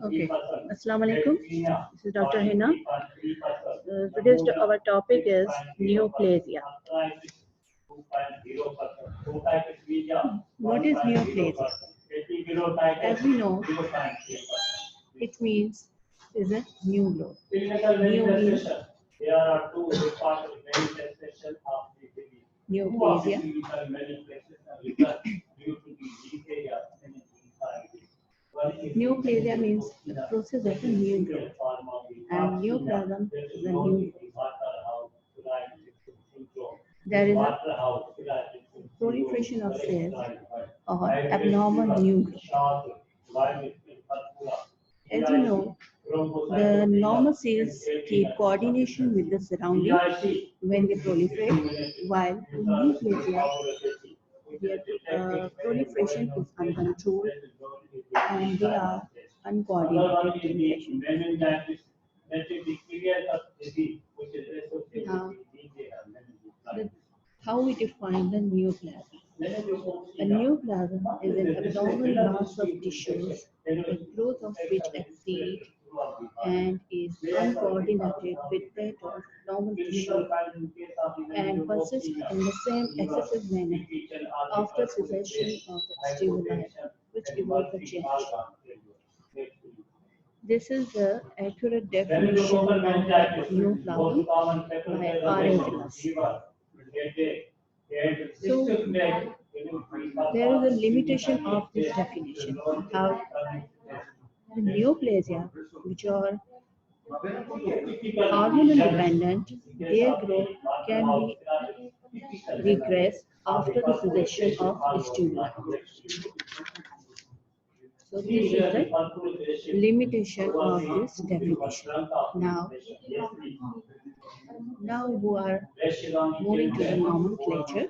Okay. Assalamu alaikum. This is Dr. Hina. Today's our topic is neoplasia. What is neoplasia? As we know, it means is a new growth. Neo means neoplasia. Neoplasia means the process of a new growth, and neoplasm is a new growth. There is a proliferation of cells or abnormal new growth. As you know, the normal cells keep coordination with the surrounding when they proliferate, while in neoplasia, their proliferation is uncontrolled and they are uncoordinated in fashion. Now, how we define the neoplasm? A neoplasm is an abnormal mass of tissues, the growth of which exceeds and is uncoordinated with that of normal tissue and persists in the same excessive manner after cessation of the stimuli which evoke the change. This is the accurate definition of neoplasm by R.S. So, there is a limitation of this definition. How the neoplasia, which are hormonal dependent, their growth can be regressed after the cessation of stimuli. So this is the limitation of this definition. Now we are moving to the nomenclature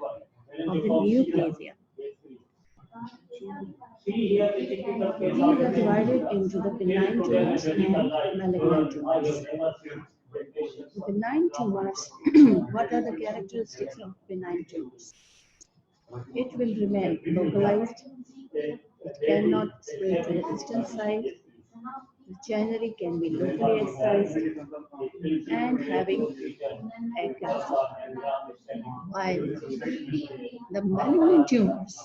of the neoplasia. These are divided into the benign tumors and malignant tumors. The benign tumors, what are the characteristics of benign tumors? It will remain localized, it cannot spread to the distant site, the generally can be locally excised, and having a cancer. While the malignant tumors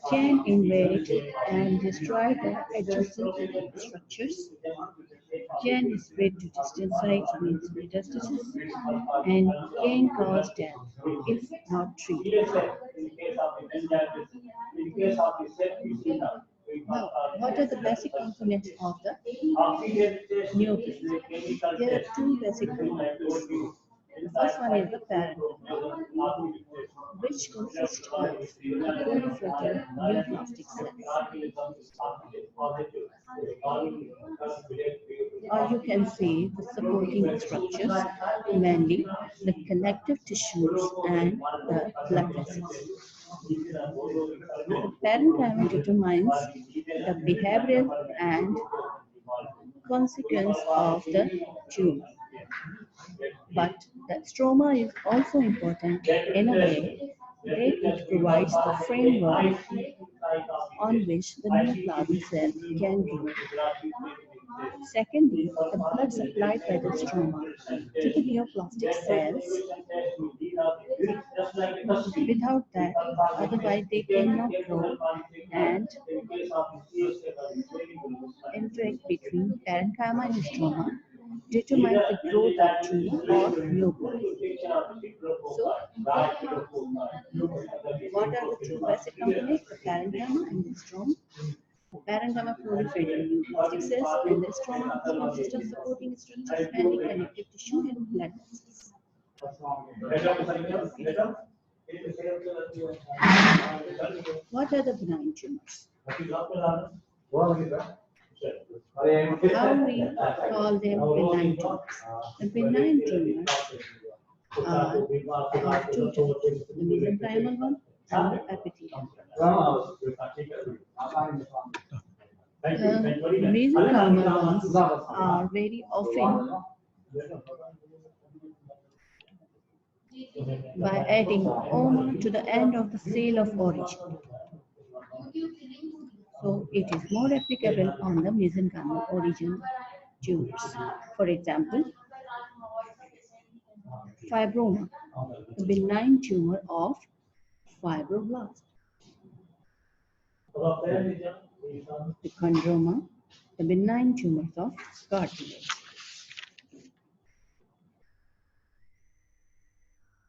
can invade and destroy the adjacent structures, can spread to distant sites, means metastasis, and can cause death if not treated. Now, what are the basic components of the neoplasia? There are two basic components. The first one is the parenchyma, which consists of proliferative neoplastic cells. Or you can see the supporting structures, mainly the connective tissues and the blood vessels. The parenchyma determines the behavioral and consequence of the tumor. But the stroma is also important in a way that it provides the framework on which the neoplasm cell can grow. Secondly, the blood supplied by the stroma to the neoplastic cells. Without that, otherwise they cannot grow, and interact between parenchyma and stroma determines the growth of tumor or neoplasm. So, what are the two basic components? The parenchyma and the stroma. Parenchyma proliferating neoplastic cells, and the stroma consists of supporting structures and the connective tissue and blood vessels. What are the benign tumors? How we call them benign tumors? The benign tumors are two types, the mesenchymal one and the epithelial. The mesenchymal ones are very often by adding oma to the end of the cell of origin. So it is more applicable on the mesenchymal origin tumors. For example, fibroma, the benign tumor of fibroblast. The chondroma, the benign tumors of cartilage.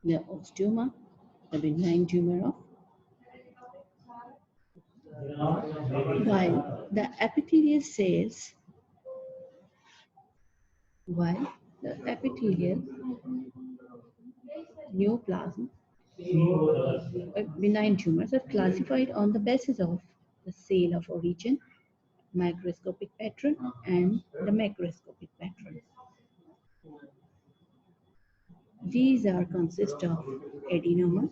The osteoma, the benign tumor of, while the epithelial cells, neoplasm, benign tumors are classified on the basis of the cell of origin, microscopic pattern, and the macroscopic pattern. These are consist of adenomas,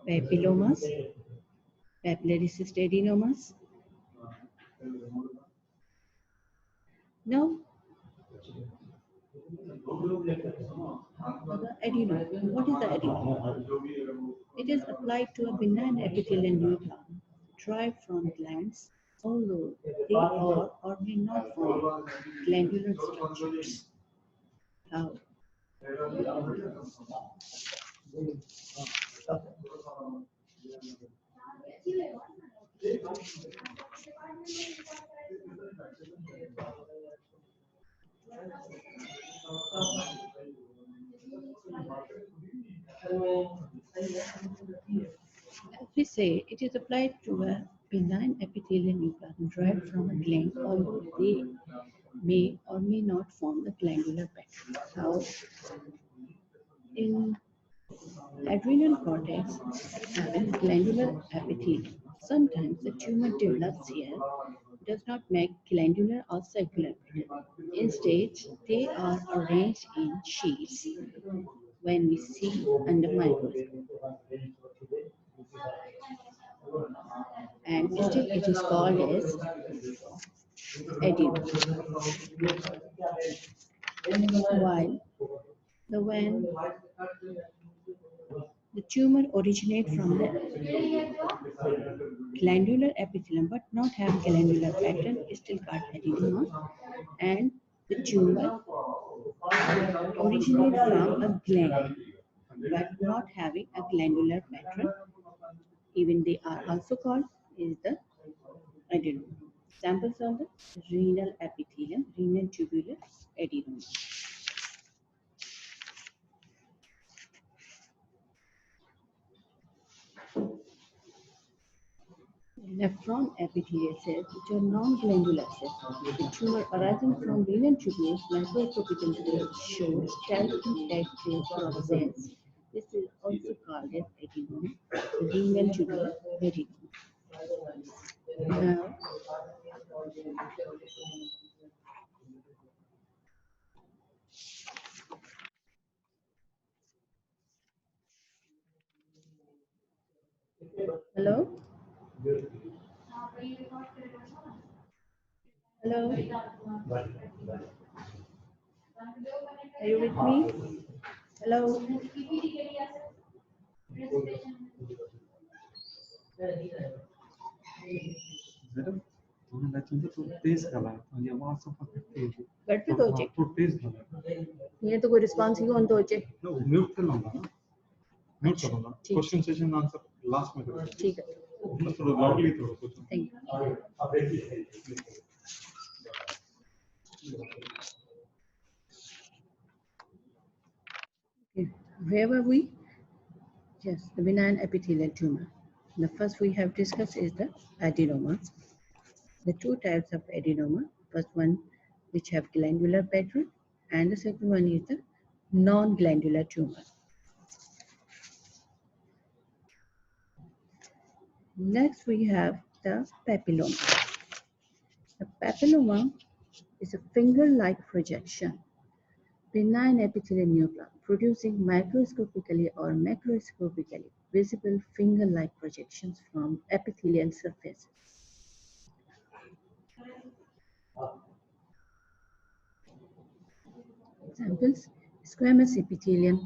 papillomas, papillary cyst adenomas. Now, the adenoma. What is the adenoma? It is applied to a benign epithelial neoplasm derived from glands, although they are or may not form glandular structures. How? As we say, it is applied to a benign epithelial neoplasm derived from a gland, although they may or may not form the glandular pattern. How? In adrenal cortex having glandular epithelium, sometimes the tumor develops here, does not make glandular or circular pattern. Instead, they are arranged in sheets when we see under microscope. And still it is called as adenoma. While when the tumor originates from the glandular epithelium but not have glandular pattern is still called adenoma, and the tumor originates from a gland but not having a glandular pattern, even they are also called is the adenoma. Examples are the renal epithelium, renal tubular adenoma. Nephron epithelial cells, which are non-glandular cells. The tumor arising from renal tubules, microscopical cells show skeleton-like group of cells. This is also called as adenoma, renal tubular adenoma. Now, hello? Hello? Are you with me? Hello? गट पे दो check ये तो कोई response ही कौन दो check mute कर लूंगा ना म्यूट करूंगा क्वेश्चन सेशन आंसर लास्ट में करूंगा ठीक है थोड़ा लाउडली थोड़ा thank you where were we? Yes, the benign epithelial tumor. The first we have discussed is the adenoma. The two types of adenoma, first one which have glandular pattern and the second one is the non-glandular tumor. Next we have the papilloma. The papilloma is a finger-like projection, benign epithelial neoplasm producing microscopically or macroscopically visible finger-like projections from epithelial surfaces. Examples: squamous epithelium,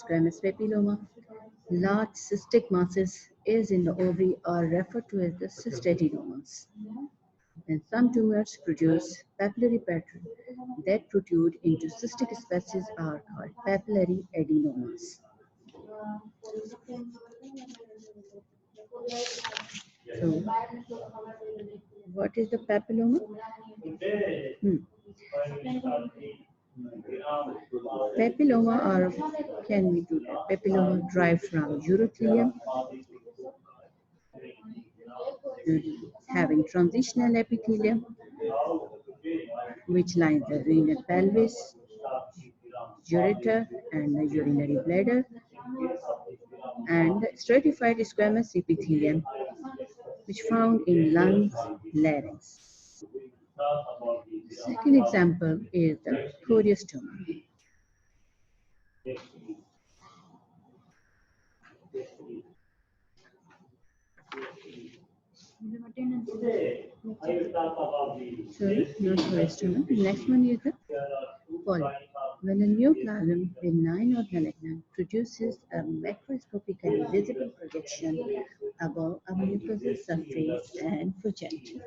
squamous papilloma, large cystic masses is in the ovary are referred to as the cystadenomas. And some tumors produce papillary pattern that protrude into cystic species are called papillary adenomas. So, what is the papilloma? Papilloma can we do that? Papilloma derived from urothelium, having transitional epithelium, which lines the renal pelvis, ureter, and the urinary bladder, and stratified squamous epithelium, which found in lungs, larynx. Second example is the choriostoma. Sorry, not choriostoma. The next one is the polyp. When a neoplasm, benign or malignant, produces a macroscopically visible projection above a mucosal surface and progenitor.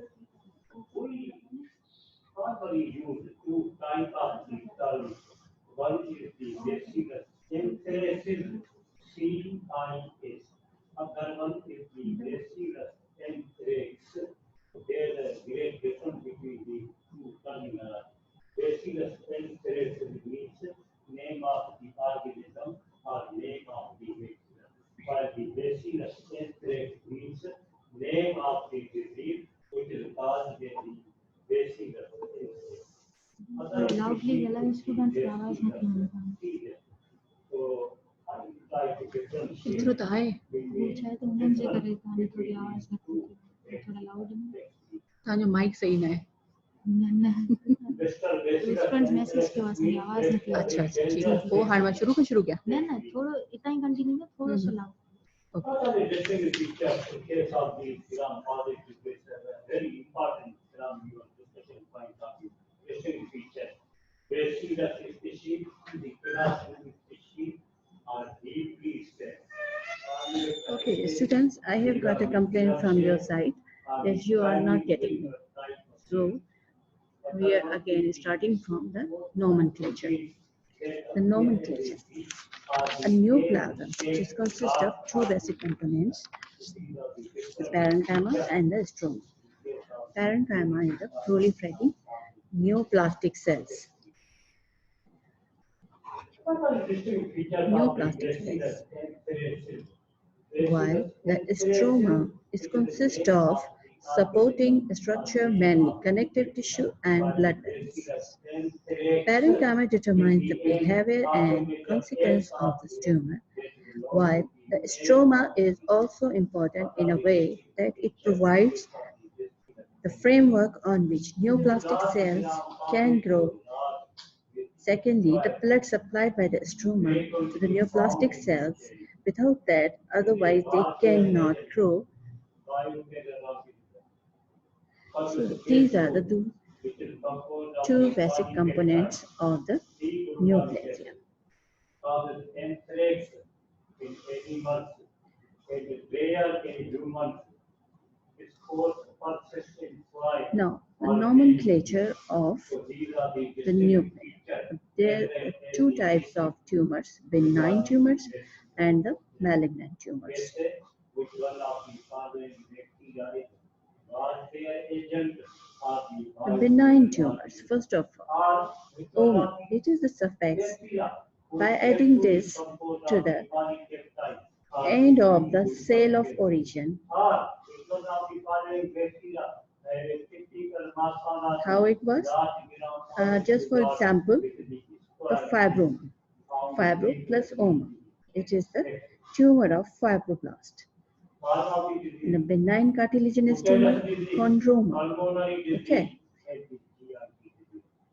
Loudly गेला students की आवाज नहीं इधर तो आए पूछा है तो उन्होंने से करे ताने थोड़ी आवाज नहीं थोड़ा लाउड में ताने माइक सही ना है ना स्टूडेंट्स मैसेज की आवाज नहीं अच्छा अच्छा ठीक है वो हार्डवा शुरू किया ना थोड़ा इतना ही कंटिन्यू कर थोड़ा सा loud Okay, students, I have got a complaint from your side that you are not getting me. So, we are again starting from the nomenclature. The nomenclature. A neoplasm, which consists of two basic components, the parenchyma and the stroma. Parenchyma is the proliferating neoplastic cells. Neoplastic cells. While the stroma is consist of supporting structure, mainly connective tissue and blood vessels. Parenchyma determines the behavior and consequence of the tumor, while the stroma is also important in a way that it provides the framework on which neoplastic cells can grow. Secondly, the blood supplied by the stroma to the neoplastic cells. Without that, otherwise they cannot grow. So these are the two basic components of the neoplasia. Now, the nomenclature of the neoplasia. There are two types of tumors, benign tumors and the malignant tumors. The benign tumors, first of all, it is the suffix. By adding this to the end of the cell of origin, how it was? Just for example, the fibroma, fibro plus oma. It is the tumor of fibroblast. The benign cartilaginous tumor, chondroma. Okay.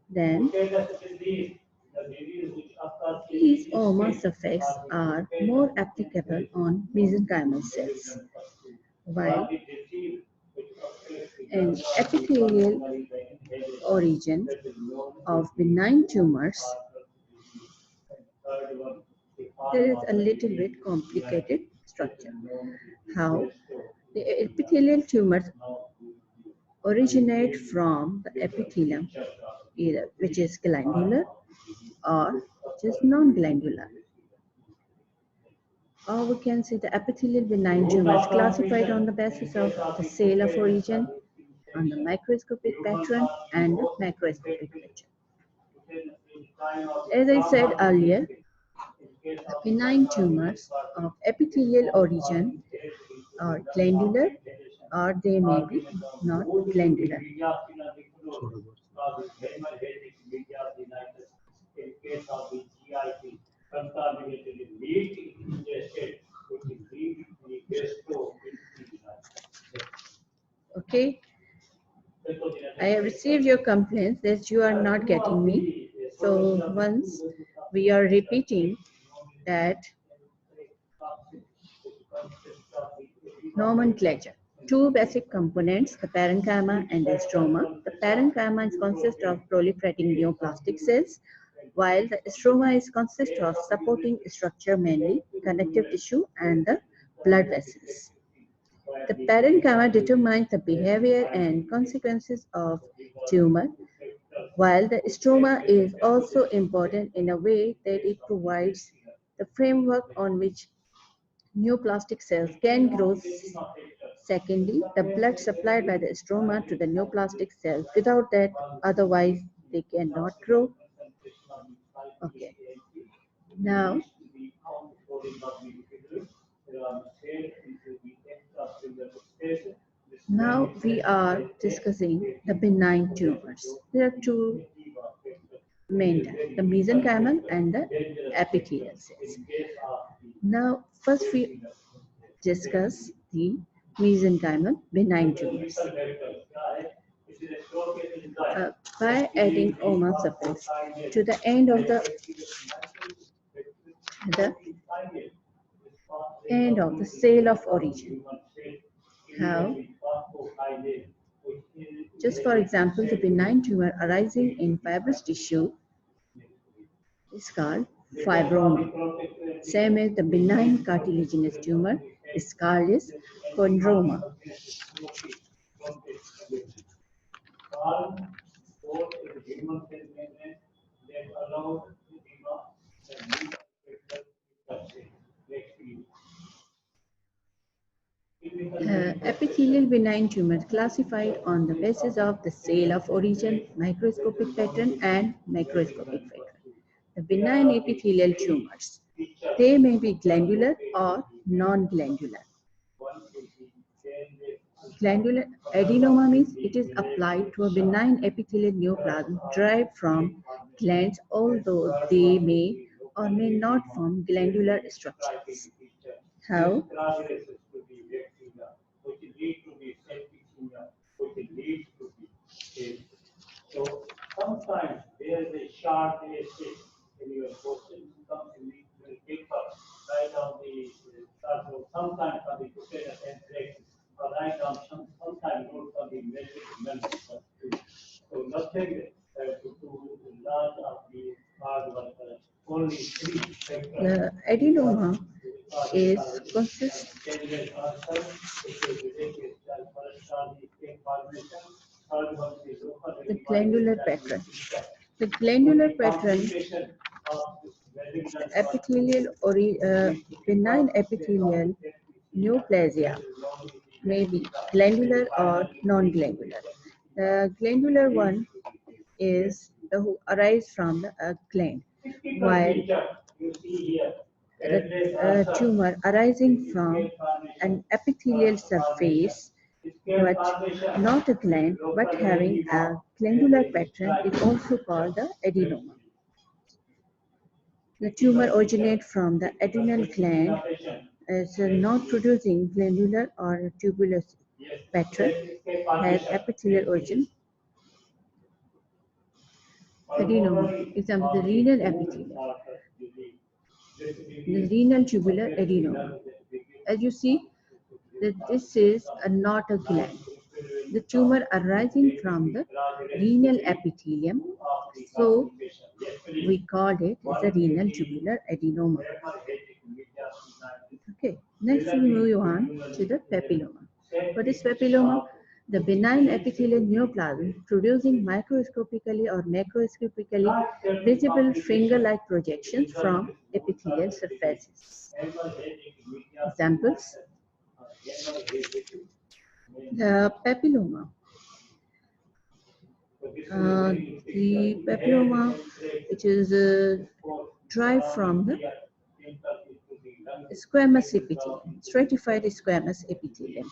Then these oma suffix are more applicable on mesenchymal cells, while an epithelial origin of benign tumors, there is a little bit complicated structure. How? The epithelial tumors originate from the epithelium, either which is glandular or which is non-glandular. Or we can say the epithelial benign tumors classified on the basis of the cell of origin, on the microscopic pattern and the macroscopic pattern. As I said earlier, the benign tumors of epithelial origin are glandular or they may be not glandular. Okay, I have received your complaints that you are not getting me. So once we are repeating that nomenclature. Two basic components, the parenchyma and the stroma. The parenchyma consists of proliferating neoplastic cells, while the stroma consists of supporting structure, mainly connective tissue and the blood vessels. The parenchyma determines the behavior and consequences of tumor, while the stroma is also important in a way that it provides the framework on which neoplastic cells can grow. Secondly, the blood supplied by the stroma to the neoplastic cells. Without that, otherwise they cannot grow. Okay. Now, we are discussing the benign tumors. There are two main types, the mesenchymal and the epithelial cells. Now, first we discuss the mesenchymal benign tumors. By adding oma suffix to the end of the cell of origin. How? Just for example, the benign tumor arising in fibrous tissue is called fibroma. Same as the benign cartilaginous tumor is called as chondroma. Epithelial benign tumors classified on the basis of the cell of origin, microscopic pattern and macroscopic pattern. The benign epithelial tumors, they may be glandular or non-glandular. Glandular adenoma means it is applied to a benign epithelial neoplasm derived from glands, although they may or may not form glandular structures. How? So sometimes there is a sharp shift in your question. Something will pick up right on the start. Sometimes on the potato and breaks, but right on sometimes goes on the metric members. So nothing to learn of the hard one. Only three. The adenoma consists the glandular pattern. The glandular pattern, the epithelial or benign epithelial neoplasia may be glandular or non-glandular. The glandular one is who arise from the gland, while the tumor arising from an epithelial surface but not a gland but having a glandular pattern is also called the adenoma. The tumor originates from the adrenal gland as not producing glandular or tubular pattern, has epithelial origin. Adenoma, example, the renal epithelium, the renal tubular adenoma. As you see, that this is not a gland. The tumor arising from the renal epithelium, so we called it as a renal tubular adenoma. Okay, Next, we move on to the papilloma. What is papilloma? The benign epithelial neoplasm producing microscopically or macroscopically visible finger-like projections from epithelial surfaces. Examples: the papilloma. The papilloma, which is derived from the squamous epithelium, stratified squamous epithelium,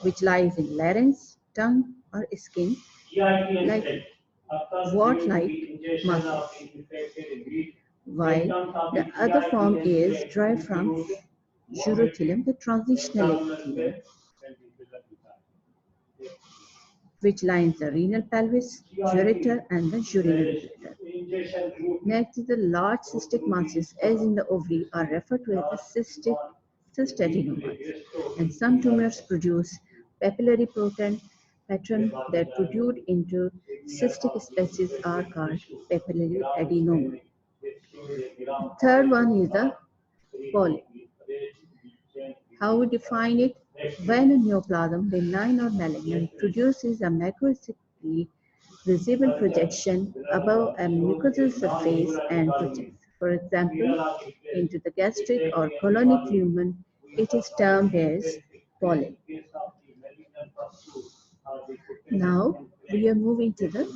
which lies in larynx, tongue, or skin, like wart-like muscles, while the other form is derived from urothelium, the transitional epithelium, which lines the renal pelvis, ureter, and the urinary bladder. Next is the large cystic masses, as in the ovary, are referred to as the cystadenomas, and some tumors produce papillary pattern that protrude into cystic spaces are called papillary adenoma. The third one is the polyp. How we define it? When a neoplasm, benign or malignant, produces a macroscopically visible projection above a mucosal surface and projects, for example, into the gastric or colonic lumen, it is termed as polyp. Now, we are moving to the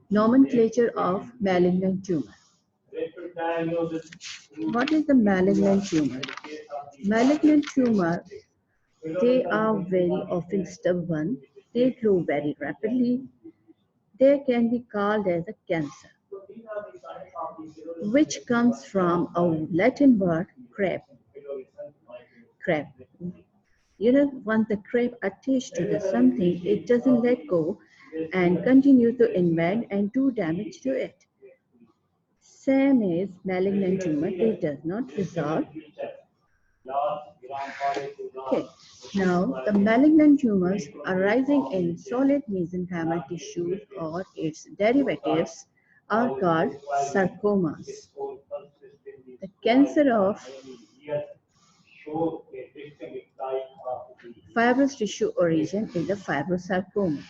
nomenclature of malignant tumor. What is the malignant tumor? Malignant tumor, they are very often stubborn, they grow very rapidly, they can be called as a cancer, which comes from a Latin word crab. Crab. You know, once the crab attached to the something, it doesn't let go and continue to invade and do damage to it. Same as malignant tumor, it does not resolve. Okay, now the malignant tumors arising in solid mesenchymal tissues or its derivatives are called sarcomas. The cancer of fibrous tissue origin is the fibrosarcoma.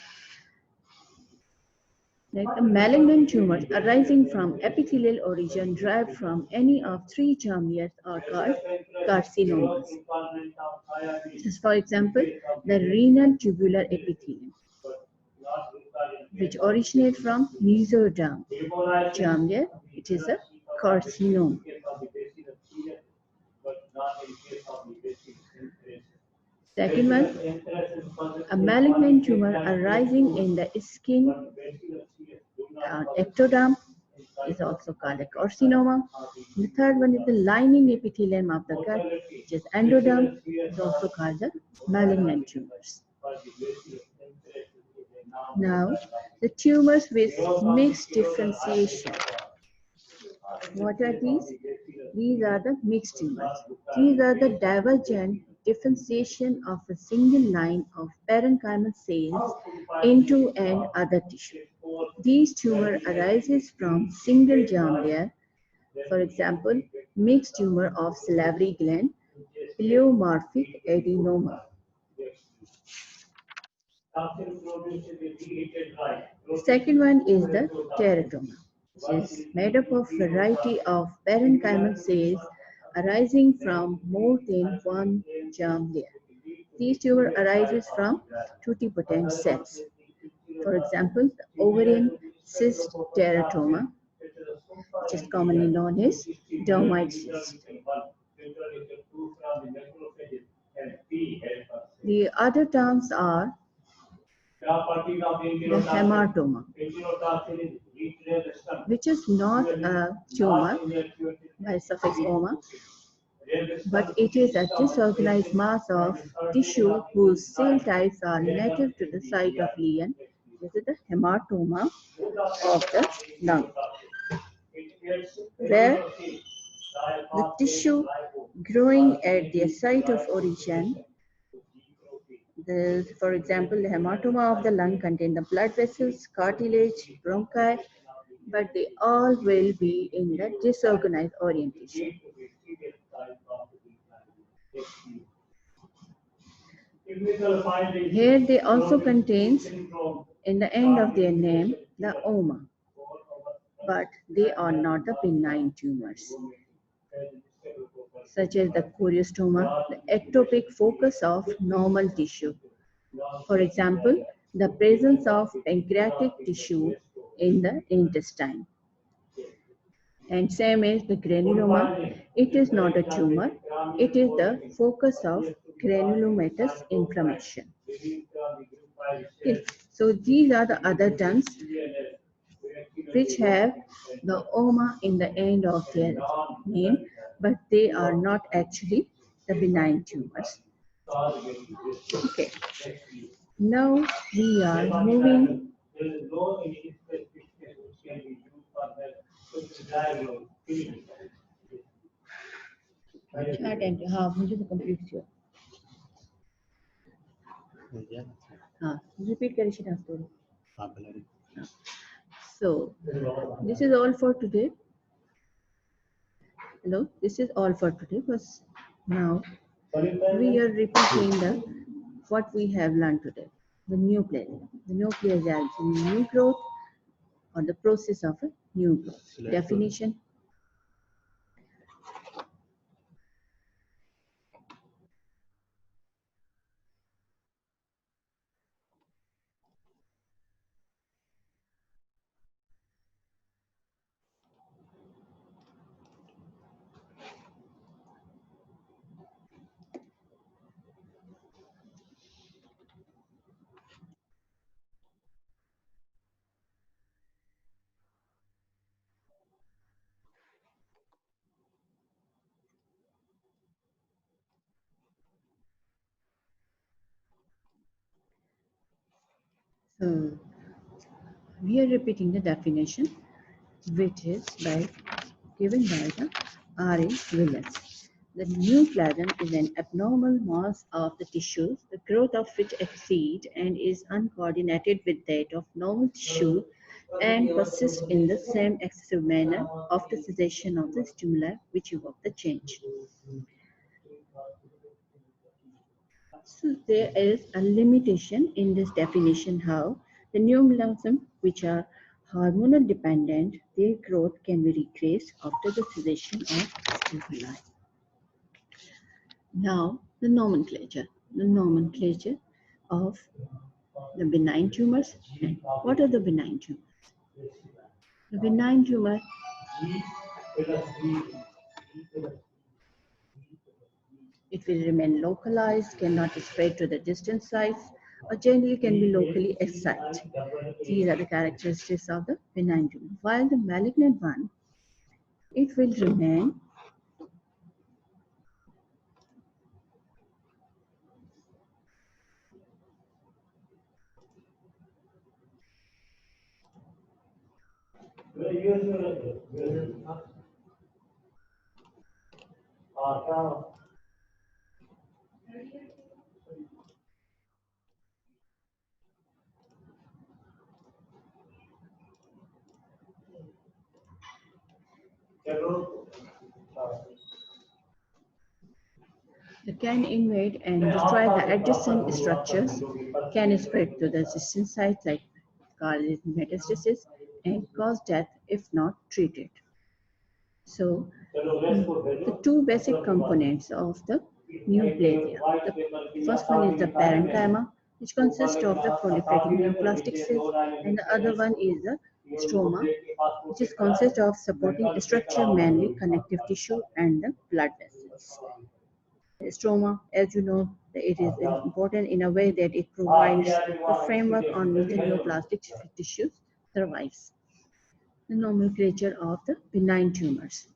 Like the malignant tumors arising from epithelial origin derived from any of three germ layers are called carcinomas. Just for example, the renal tubular epithelium, which originates from mesoderm germ layer, it is a carcinoma. Second one, a malignant tumor arising in the skin ectoderm is also called a carcinoma. The third one is the lining epithelium of the gut, which is endoderm, is also called the malignant tumors. Now, the tumors with mixed differentiation. What are these? These are the mixed tumors. These are the divergent differentiation of a single line of parenchymal cells into an other tissue. These tumor arises from single germ layer. For example, mixed tumor of salivary gland, pleomorphic adenoma. Second one is the teratoma, which is made up of variety of parenchymal cells arising from more than one germ layer. These tumor arises from totipotent cells. For example, the ovarian cyst teratoma, which is commonly known as dermoid cyst. The other terms are the hematoma, which is not a tumor by suffix oma, but it is a disorganized mass of tissue whose cell types are native to the site of lesion. This is the hematoma of the lung, where the tissue growing at the site of origin. For example, the hematoma of the lung contain the blood vessels, cartilage, bronchi, but they all will be in the disorganized orientation. Here they also contains in the end of their name the oma, but they are not the benign tumors, such as the choriostoma, the ectopic focus of normal tissue. For example, the presence of pancreatic tissue in the intestine. And same as the granuloma, it is not a tumor, it is the focus of granulomatous inflammation. Okay. So these are the other terms which have the oma in the end of their name, but they are not actually the benign tumors. Okay. Now we are moving अच्छा time हाँ मुझे तो complete किया हाँ repeat करिए share story so this is all for today. Hello, this is all for today because now we are repeating the what we have learned today. The neoplasia. The neoplasia is a new growth or the process of a new growth. Definition. So we are repeating the definition, which is given by the R.A. Willis. The neoplasm is an abnormal mass of the tissues, the growth of which exceeds and is uncoordinated with that of normal tissue and persists in the same excessive manner of the cessation of the stimuli which evoke the change. So there is a limitation in this definition how the neoplasm, which are hormonal dependent, their growth can be regressed after the cessation of stimuli. Now the nomenclature. The nomenclature of the benign tumors. And what are the benign tumors? The benign tumor it will remain localized, cannot spread to the distant sites, or generally can be locally excited. These are the characteristics of the benign tumor. While the malignant one, it will remain it can invade and destroy the adjacent structures, can spread to the distant sites like cause metastasis and cause death if not treated. So, the two basic components of the neoplasia. The first one is the parenchyma, which consists of the proliferating neoplastic cells, and the other one is the stroma, which is consists of supporting structure, mainly connective tissue and the blood vessels. The stroma, as you know, it is important in a way that it provides the framework on which the neoplastic tissues survives. The nomenclature of the benign tumors.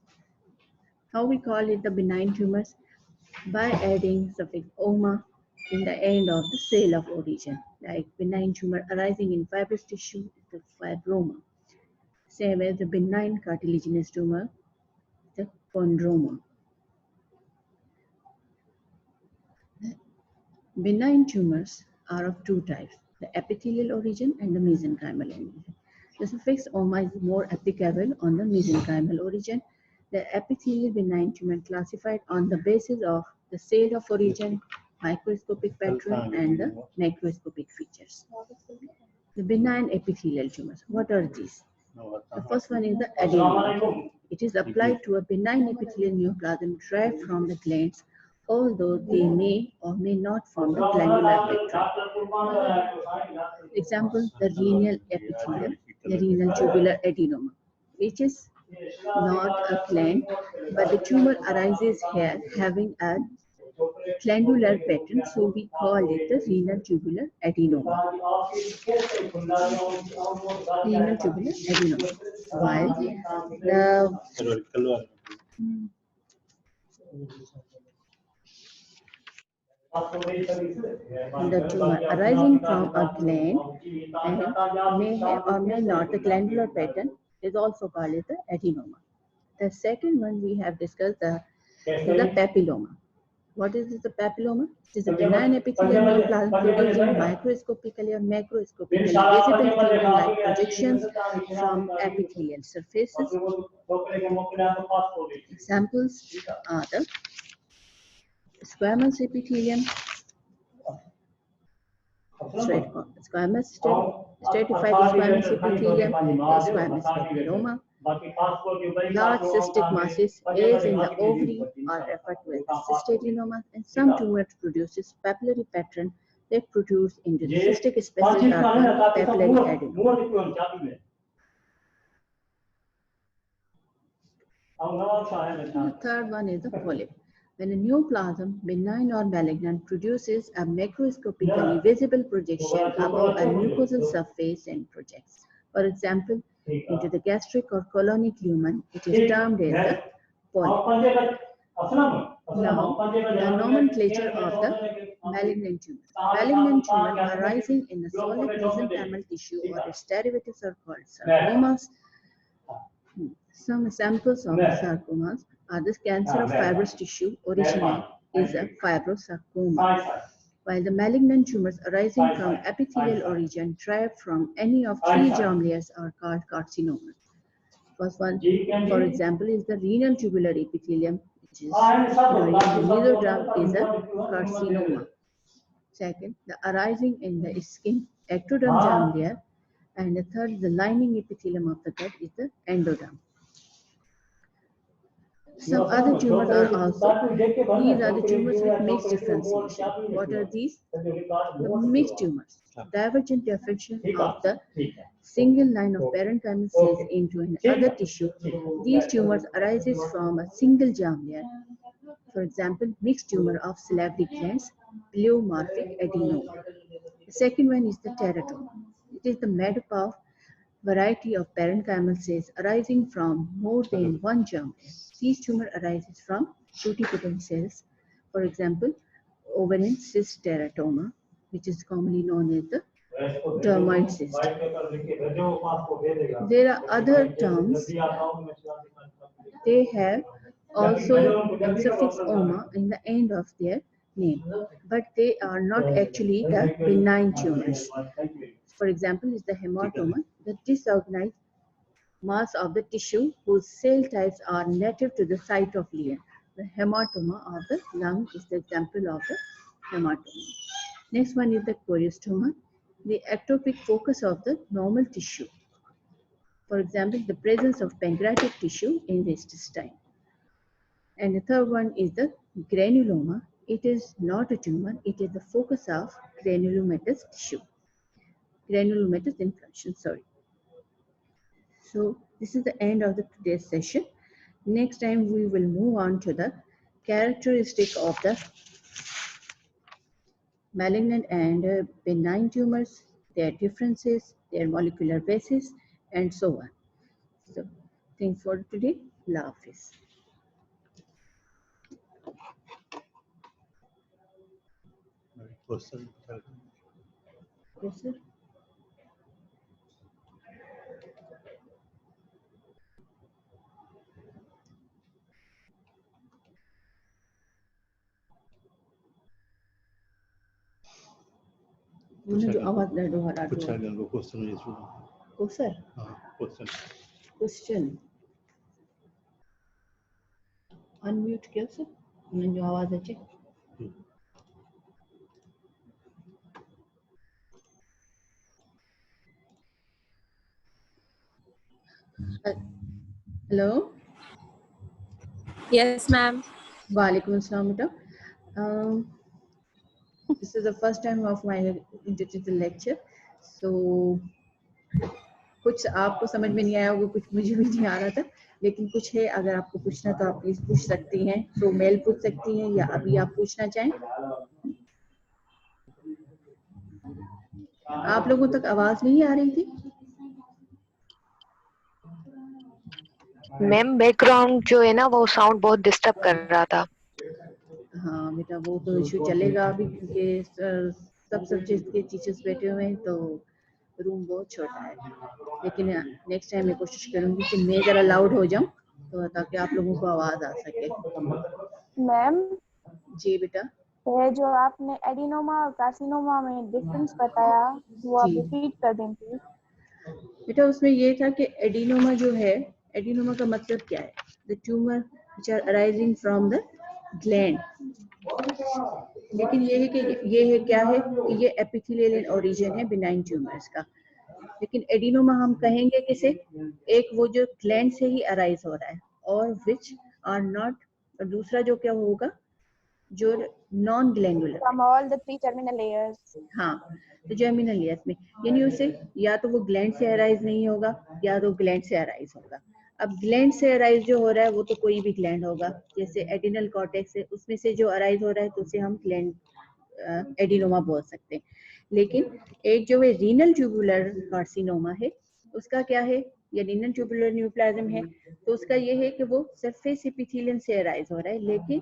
How we call it the benign tumors? By adding suffix oma in the end of the cell of origin, like benign tumor arising in fibrous tissue is the fibroma. Same as the benign cartilaginous tumor, the chondroma. Benign tumors are of two types, the epithelial origin and the mesenchymal origin. The suffix oma is more applicable on the mesenchymal origin. The epithelial benign tumor classified on the basis of the the cell of origin, microscopic pattern, and the macroscopic features. The benign epithelial tumors. What are these? The first one is the adenoma. It is applied to a benign epithelial neoplasm derived from the glands, although they may or may not form the glandular pattern. Example, the renal epithelium, the renal tubular adenoma, which is not a gland, but the tumor arises here having a glandular pattern, so we call it the renal tubular adenoma. Renal tubular adenoma. While the tumor arising from a gland and may have or may not the glandular pattern is also called as the adenoma. The second one we have discussed is the papilloma. What is the papilloma? It is a benign epithelial neoplasm producing microscopically or macroscopically visible tumor-like projections from epithelial surfaces. Examples are the squamous epithelium, stratified squamous epithelium, squamous papilloma. Large cystic masses, as in the ovary, are referred to as the cystadenoma, and some tumors produces papillary pattern that protrudes into the cystic spaces are called papillary adenoma. The third one is the polyp. When a neoplasm, benign or malignant, produces a macroscopically visible projection above a mucosal surface and projects, for example, into the gastric or colonic lumen, it is termed as the polyp. Now, the nomenclature of the malignant tumor. Malignant tumor arising in the solid mesenchymal tissue or its derivatives are called sarcomas. Some examples of the sarcomas are the cancer of fibrous tissue originating is a fibrosarcoma, while the malignant tumors arising from epithelial origin derived from any of three germ layers are called carcinomas. First one, for example, is the renal tubular epithelium, which is during the mesoderm is a carcinoma. Second, the arising in the skin ectoderm germ layer, and the third, the lining epithelium of the gut is the endoderm. Some other tumors are also, these are the tumors with mixed differentiation. What are these? The mixed tumors, divergent differentiation of the single line of parenchymal cells into another tissue. These tumors arises from a single germ layer. For example, mixed tumor of salivary glands, pleomorphic adenoma. The second one is the teratoma. It is the made up of variety of parenchymal cells arising from more than one germ layer. These tumor arises from pluripotent cells. For example, ovarian cyst teratoma, which is commonly known as the dermoid cyst. There are other terms. They have also a suffix oma in the end of their name, but they are not actually the benign tumors. For example, is the hematoma, the disorganized mass of the tissue whose cell types are native to the site of lesion. The hematoma of the lung is the example of the hematoma. Next one is the choriostoma, the ectopic focus of the normal tissue. For example, the presence of pancreatic tissue in the intestine. And the third one is the granuloma. It is not a tumor, it is the focus of granulomatous tissue. Granulomatous inflammation, sorry. So this is the end of the today's session. Next time we will move on to the characteristic of the malignant and benign tumors, their differences, their molecular basis, and so on. So thanks for today. Allah Hafiz. Yes, sir. उन्हें जो आवाज ले दो हरा दो question unmute किया sir उन्हें जो आवाज है Hello. Yes, ma'am. Walaikum assalam, beta. This is the first time of my digital lecture, so कुछ आपको समझ में नहीं आया होगा, कुछ मुझे भी नहीं आ रहा था, लेकिन कुछ है। अगर आपको पूछना तो आप प्लीज पूछ सकती हैं। तो मेल पूछ सकती हैं या अभी आप पूछना चाहें। आप लोगों तक आवाज नहीं आ रही थी? मैम बैकग्राउंड जो है ना वो साउंड बहुत डिस्टर्ब कर रहा था। हाँ बेटा, वो तो इशू चलेगा अभी, क्योंकि सब सब्जेक्ट के टीचर्स बैठे हुए हैं, तो रूम बहुत छोटा है। लेकिन नेक्स्ट टाइम मैं कोशिश करूंगी कि मैं जरा लाउड हो जाऊं, तो ताकि आप लोगों को आवाज आ सके। मैम, जी बेटा। ये जो आपने एडिनोमा और कार्सिनोमा में डिफरेंस बताया, वो आप जी रिपीट कर दें प्लीज। बेटा, उसमें ये था कि एडिनोमा जो है, एडिनोमा का मतलब क्या है? The tumour which are arising from the gland. लेकिन ये है कि ये है क्या है कि ये एपिथेलियल इन ओरिजिन है बिनाइन ट्यूमर्स का। लेकिन एडिनोमा हम कहेंगे किसे? एक वो जो ग्लैंड से ही अराइज हो रहा है, और विच आर नॉट, और दूसरा जो क्या होगा, जो non glandular. From all the 3 terminal layers. हाँ, तो जर्मिनल लेयर्स में, यानी उसे या तो वो ग्लैंड से अराइज नहीं होगा या तो ग्लैंड से अराइज होगा। अब ग्लैंड से अराइज जो हो रहा है वो तो कोई भी ग्लैंड होगा, जैसे एडिनल कॉर्टेक्स है, उसमें से जो अराइज हो रहा है तो उसे हम ग्लैंड एडिनोमा बोल सकते हैं। लेकिन एक जो है रीनल ट्यूबुलर कार्सिनोमा है, उसका क्या है, या रीनल ट्यूबुलर न्यूप्लाज्म है, तो उसका ये है कि वो सरफेस एपिथेलियम से अराइज हो रहा है। लेकिन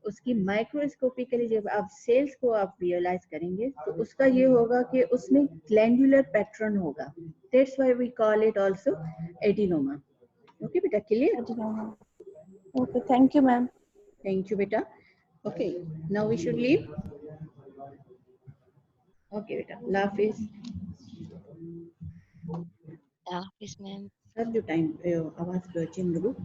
उसकी माइक्रोस्कोपिकली जब आप सेल्स को आप विजुअलाइज करेंगे तो उसका ये होगा कि उसमें ग्लैंडुलर पैटर्न होगा। That's why we call it also adenoma. Okay बेटा, clear? Okay, thank you ma'am. Thank you बेटा। Okay, now we should leave. Okay बेटा, अल्लाह हाफिज। ऑफिस में सर जो टाइम आवाज चेंज हो